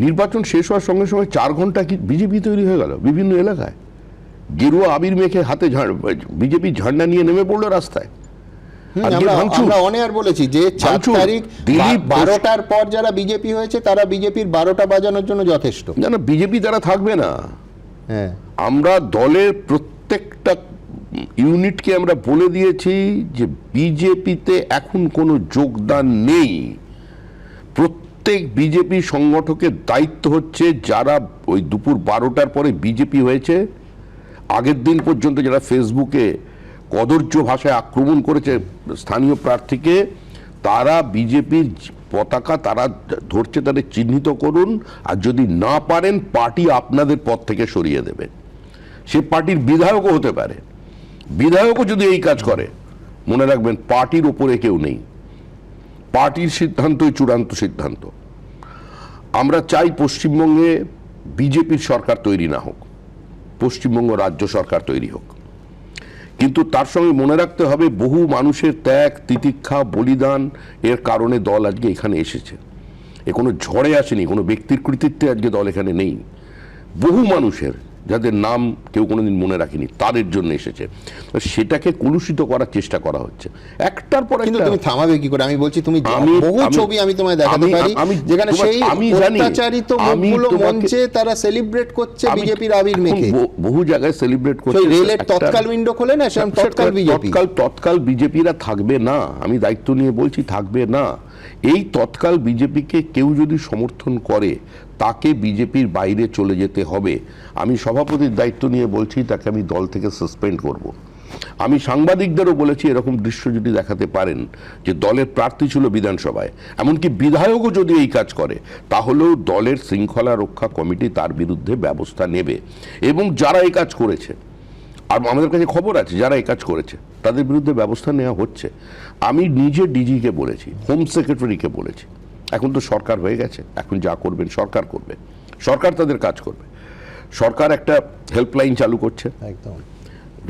নির্বাচন শেষ হওয়ার সঙ্গে সঙ্গে 4 ঘন্টা কি বিজেপি তৈরি হয়ে গেল বিভিন্ন এলাকায়, গেরুয়া আবির মেখে হাতে বিজেপি ঝান্ডা নিয়ে নেমে পড়লো রাস্তায়। আমরা অনেক বলেছি যে 4 তারিখ 12টার পর যারা বিজেপি হয়েছে তারা বিজেপির 12টা বাজানোর জন্য যথেষ্ট। না, বিজেপি তারা থাকবে না। হ্যাঁ, আমরা দলের প্রত্যেকটা ইউনিটকে আমরা বলে দিয়েছি যে বিজেপিতে এখন কোনো যোগদান নেই। প্রত্যেক বিজেপি সংগঠকের দায়িত্ব হচ্ছে যারা ওই দুপুর 12টার পরে বিজেপি হয়েছে, আগের দিন পর্যন্ত যারা ফেসবুকে কদর্য ভাষায় আক্রমণ করেছে স্থানীয় প্রার্থীকে, তারা বিজেপির পতাকা তারা ধরছে, তাদের চিহ্নিত করুন। আর যদি না পারেন পার্টি আপনাদের পদ থেকে সরিয়ে দেবে। সে পার্টির বিধায়কও হতে পারে। বিধায়কও যদি এই কাজ করে, মনে রাখবেন পার্টির ওপরে কেউ নেই, পার্টির সিদ্ধান্তই চূড়ান্ত সিদ্ধান্ত। আমরা চাই পশ্চিমবঙ্গে বিজেপির সরকার তৈরি না হোক, পশ্চিমবঙ্গ রাজ্য সরকার তৈরি হোক। কিন্তু তার সঙ্গে মনে রাখতে হবে বহু মানুষের ত্যাগ, তিতিক্ষা, বলিদান এর কারণে দল আজকে এখানে এসেছে। এ কোনো ঝড়ে আসেনি, কোনো ব্যক্তির কৃতিত্বে আজকে দল এখানে নেই। বহু মানুষের, যাদের নাম কেউ কোনোদিন মনে রাখেনি, তাদের জন্য এসেছে। সেটাকে কলুষিত করার চেষ্টা করা হচ্ছে একটার পর একটা। তুমি থামাবে কি করে? আমি বলছি তুমি বহু ছবি আমি তোমায় দেখাতে পারি যেখানে সেই অত্যাচারিত মুখগুলো মঞ্চে তারা সেলিব্রেট করছে বিজেপির আবির মেখে। বহু জায়গায় সেলিব্রেট করছে। রেলের তৎকাল উইন্ডো খোলে না, সেরকম তৎকাল বিজেপিরা থাকবে না। আমি দায়িত্ব নিয়ে বলছি থাকবে না। এই তৎকাল বিজেপিকে কেউ যদি সমর্থন করে তাকে বিজেপির বাইরে চলে যেতে হবে। আমি সভাপতির দায়িত্ব নিয়ে বলছি তাকে আমি দল থেকে সাসপেন্ড করব। আমি সাংবাদিকদেরও বলেছি এরকম দৃশ্য যদি দেখাতে পারেন যে দলের প্রার্থী ছিল বিধানসভায়, এমনকি বিধায়কও যদি এই কাজ করে, তাহলেও দলের শৃঙ্খলা রক্ষা কমিটি তার বিরুদ্ধে ব্যবস্থা নেবে। এবং যারা এই কাজ করেছে, আর আমাদের কাছে খবর আছে যারা এই কাজ করেছে, তাদের বিরুদ্ধে ব্যবস্থা নেওয়া হচ্ছে। আমি নিজে ডিজিকে বলেছি, হোম সেক্রেটারিকে বলেছি। এখন তো সরকার হয়ে গেছে, এখন যা করবেন সরকার করবে, সরকার তাদের কাজ করবে। সরকার একটা হেল্পলাইন চালু করছে, একদম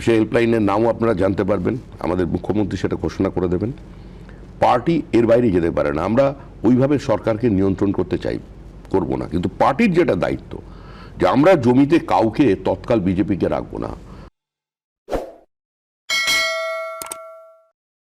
সেই হেল্পলাইনের নামও আপনারা জানতে পারবেন, আমাদের মুখ্যমন্ত্রী সেটা ঘোষণা করে দেবেন। পার্টি এর বাইরে যেতে পারে না। আমরা ওইভাবে সরকারকে নিয়ন্ত্রণ করতে করব না, কিন্তু পার্টির যেটা দায়িত্ব যে আমরা জমিতে কাউকে তৎকাল বিজেপিকে রাখবো না।